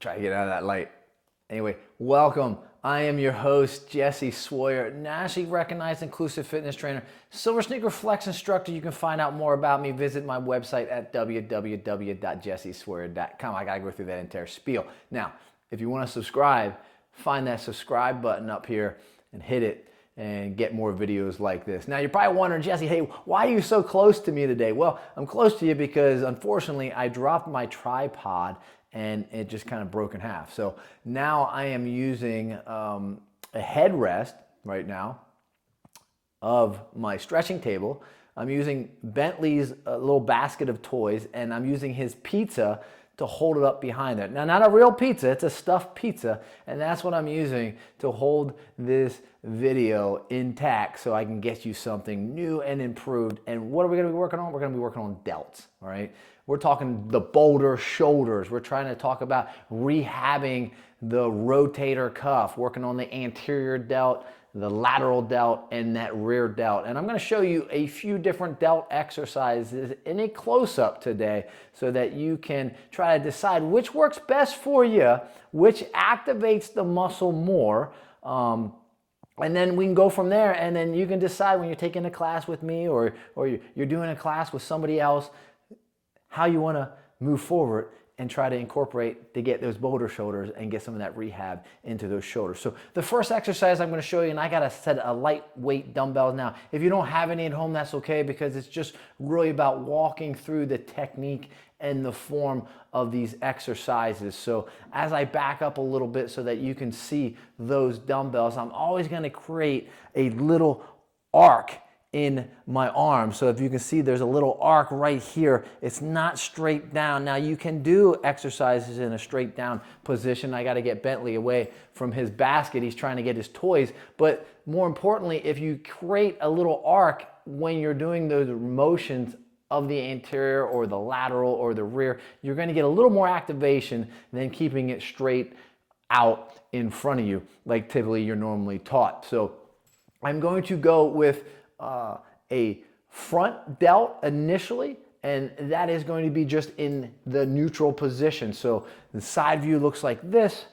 Try to get out of that light. Anyway, welcome. I am your host, Jesse Sawyer, nationally recognized inclusive fitness trainer, Silver Sneaker Flex instructor. You can find out more about me. Visit my website at www.jessesawyer.com. I gotta go through that entire spiel. Now, if you want to subscribe, find that subscribe button up here and hit it and get more videos like this. Now, you're probably wondering, Jesse, hey, why are you so close to me today? Well, I'm close to you because unfortunately I dropped my tripod and it just kind of broke in half. So now I am using a headrest right now of my stretching table. I'm using Bentley's little basket of toys, and I'm using his pizza to hold it up behind it. Now, not a real pizza, it's a stuffed pizza, and that's what I'm using to hold this video intact so I can get you something new and improved. And what are we gonna be working on? We're gonna be working on delts, all right? We're talking the boulder shoulders. We're trying to talk about rehabbing the rotator cuff, working on the anterior delt, the lateral delt, and that rear delt. And I'm going to show you a few different delt exercises in a close-up today so that you can try to decide which works best for you, which activates the muscle more, and then we can go from there, and then you can decide when you're taking a class with me or you're doing a class with somebody else how you want to move forward and try to incorporate to get those boulder shoulders and get some of that rehab into those shoulders. So the first exercise I'm going to show you, and I got a set of lightweight dumbbells now. If you don't have any at home, that's okay, because it's just really about walking through the technique and the form of these exercises. So as I back up a little bit so that you can see those dumbbells, I'm always going to create a little arc in my arm. So if you can see, there's a little arc right here. It's not straight down. Now you can do exercises in a straight down position. I got to get Bentley away from his basket. He's trying to get his toys. But more importantly, if you create a little arc when you're doing those motions of the anterior or the lateral or the rear, you're going to get a little more activation than keeping it straight out in front of you like typically you're normally taught. So I'm going to go with a front delt initially, and that is going to be just in the neutral position. So the side view looks like this.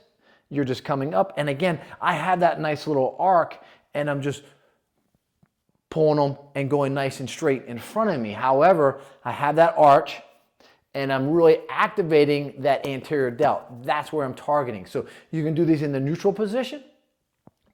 You're just coming up, and again, I have that nice little arc, and I'm just pulling them and going nice and straight in front of me. However, I have that arch, and I'm really activating that anterior delt. That's where I'm targeting. So you can do these in the neutral position.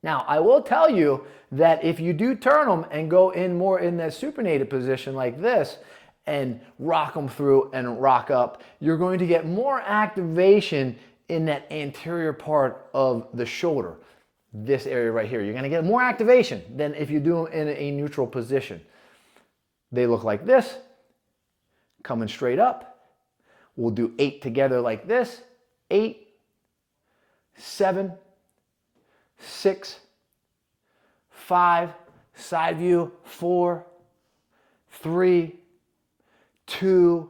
Now, I will tell you that if you do turn them and go in more in that supinated position like this and rock them through and rock up, you're going to get more activation in that anterior part of the shoulder, this area right here. You're going to get more activation than if you do them in a neutral position. They look like this, coming straight up. We'll do 8 together like this, 8, 7, 6, 5, side view, 4, 3, 2,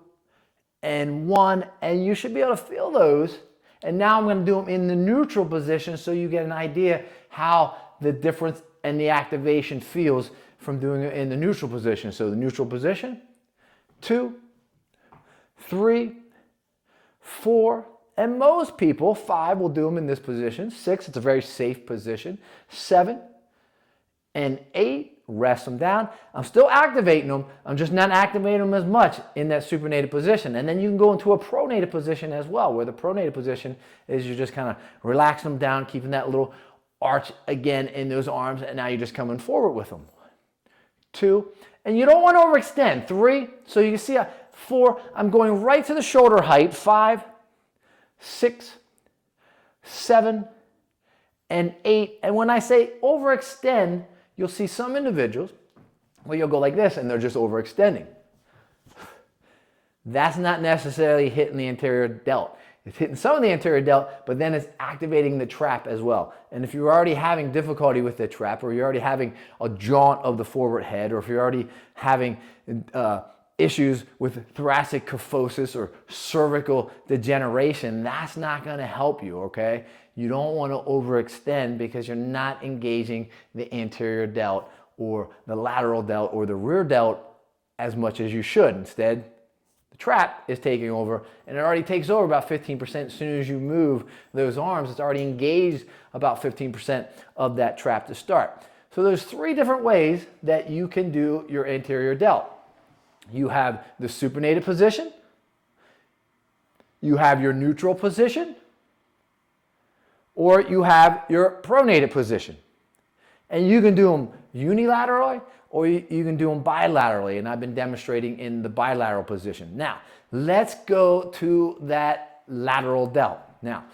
and 1. And you should be able to feel those. And now I'm going to do them in the neutral position so you get an idea how the difference and the activation feels from doing it in the neutral position. So the neutral position, 2, 3, 4, and most people, 5 will do them in this position. 6, it's a very safe position. 7 and 8, rest them down. I'm still activating them. I'm just not activating them as much in that supinated position. And then you can go into a pronated position as well, where the pronated position is you're just kind of relaxing them down, keeping that little arch again in those arms, and now you're just coming forward with them. 2, and you don't want to overextend. 3, so you can see 4, I'm going right to the shoulder height. 5, 6, 7, and 8. And when I say overextend, you'll see some individuals where you'll go like this and they're just overextending. That's not necessarily hitting the anterior delt. It's hitting some of the anterior delt, but then it's activating the trap as well. And if you're already having difficulty with the trap, or you're already having a jaunt of the forward head, or if you're already having issues with thoracic kyphosis or cervical degeneration, that's not going to help you, okay? You don't want to overextend because you're not engaging the anterior delt or the lateral delt or the rear delt as much as you should. Instead, the trap is taking over, and it already takes over about 15%. As soon as you move those arms, it's already engaged about 15% of that trap to start. So there's 3 different ways that you can do your anterior delt. You have the supinated position, you have your neutral position, or you have your pronated position. And you can do them unilaterally or you can do them bilaterally, and I've been demonstrating in the bilateral position. Now, let's go to that lateral delt. Now,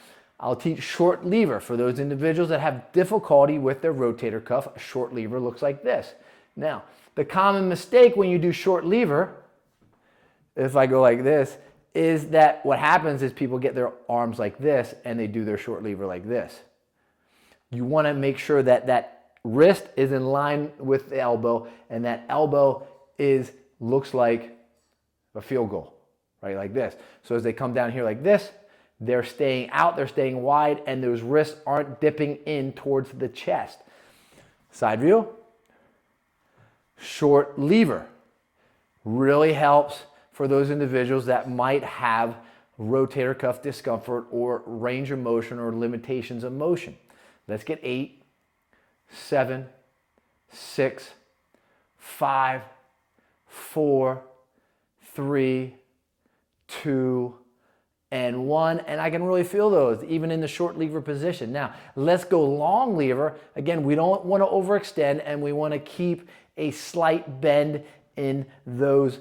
I'll teach short lever for those individuals that have difficulty with their rotator cuff. A short lever looks like this. Now, the common mistake when you do short lever, if I go like this, is that what happens is people get their arms like this and they do their short lever like this. You want to make sure that that wrist is in line with the elbow, and that elbow looks like a field goal, right? Like this. So as they come down here like this, they're staying out, they're staying wide, and those wrists aren't dipping in towards the chest. Side view. Short lever really helps for those individuals that might have rotator cuff discomfort or range of motion or limitations of motion. Let's get 8, 7, 6, 5, 4, 3, 2, and 1, and I can really feel those even in the short lever position. Now, let's go long lever. Again, we don't want to overextend, and we want to keep a slight bend in those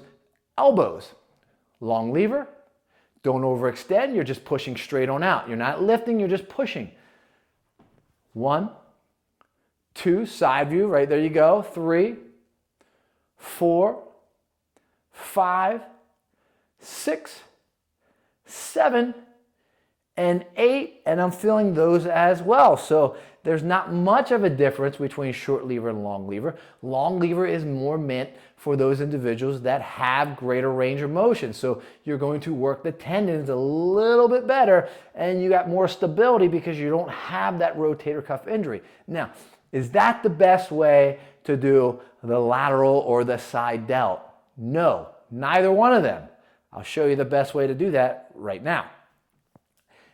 elbows. Long lever, don't overextend, you're just pushing straight on out. You're not lifting, you're just pushing. 1, 2, side view, right there you go. 3, 4, 5, 6, 7, and 8, and I'm feeling those as well. So there's not much of a difference between short lever and long lever. Long lever is more meant for those individuals that have greater range of motion. So you're going to work the tendons a little bit better, and you got more stability because you don't have that rotator cuff injury. Now, is that the best way to do the lateral or the side delt? No, neither one of them. I'll show you the best way to do that right now.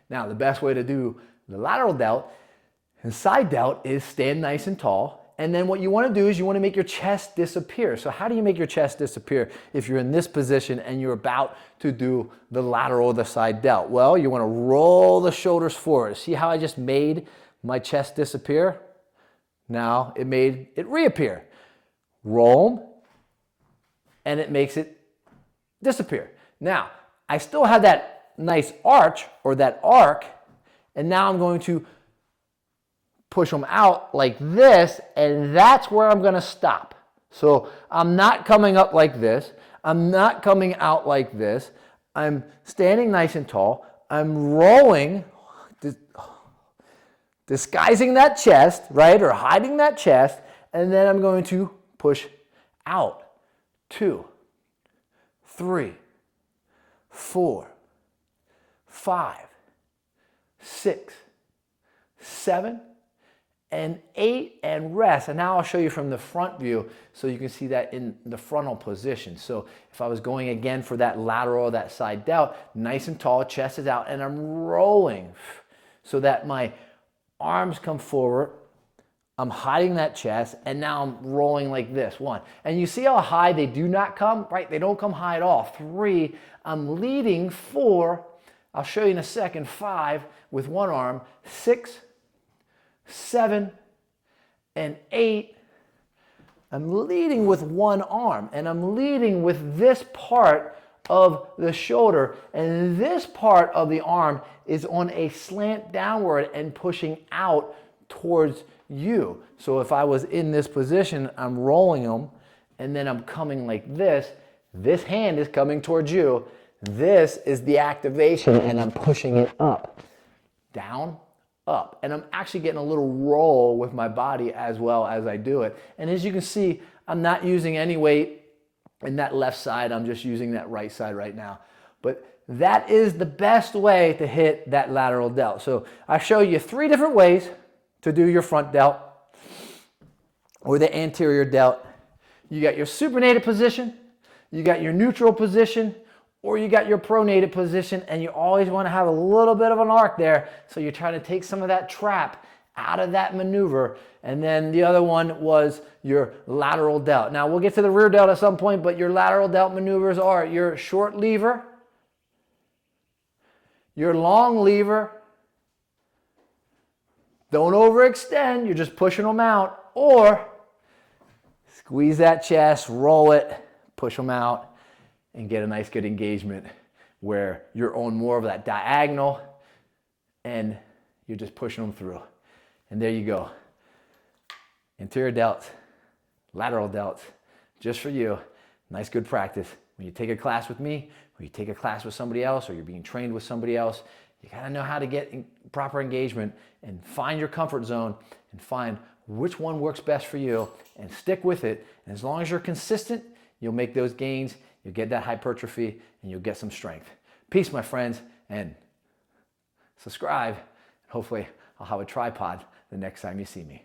Now, the best way to do the lateral delt and side delt is stand nice and tall. And then what you want to do is you want to make your chest disappear. So how do you make your chest disappear if you're in this position and you're about to do the lateral or the side delt? Well, you want to roll the shoulders forward. See how I just made my chest disappear? Now it made it reappear. Roll them, and it makes it disappear. Now, I still have that nice arch or that arc, and now I'm going to push them out like this, and that's where I'm going to stop. So I'm not coming up like this. I'm not coming out like this. I'm standing nice and tall. I'm rolling, disguising that chest, right, or hiding that chest, and then I'm going to push out. 2, 3, 4, 5, 6, 7, and 8, and rest. And now I'll show you from the front view so you can see that in the frontal position. So if I was going again for that lateral or that side delt, nice and tall, chest is out, and I'm rolling so that my arms come forward. I'm hiding that chest, and now I'm rolling like this. 1. And you see how high they do not come, right? They don't come high at all. 3, I'm leading. 4, I'll show you in a second. 5 with one arm. 6, 7, and 8. I'm leading with one arm, and I'm leading with this part of the shoulder, and this part of the arm is on a slant downward and pushing out towards you. So if I was in this position, I'm rolling them, and then I'm coming like this. This hand is coming towards you. This is the activation, and I'm pushing it up, down, up. And I'm actually getting a little roll with my body as well as I do it. And as you can see, I'm not using any weight in that left side. I'm just using that right side right now. But that is the best way to hit that lateral delt. So I show you 3 different ways to do your front delt or the anterior delt. You got your supinated position, you got your neutral position, or you got your pronated position and you always want to have a little bit of an arc there. So you're trying to take some of that trap out of that maneuver. And then the other one was your lateral delt. Now we'll get to the rear delt at some point, but your lateral delt maneuvers are your short lever, your long lever. Don't overextend, you're just pushing them out, or squeeze that chest, roll it, push them out, and get a nice good engagement where you're on more of that diagonal and you're just pushing them through. And there you go. Anterior delt, lateral delt, just for you. Nice good practice. When you take a class with me, or you take a class with somebody else, or you're being trained with somebody else, you gotta know how to get proper engagement and find your comfort zone and find which one works best for you and stick with it. And as long as you're consistent, you'll make those gains, you'll get that hypertrophy, and you'll get some strength. Peace, my friends, and subscribe. Hopefully, I'll have a tripod the next time you see me.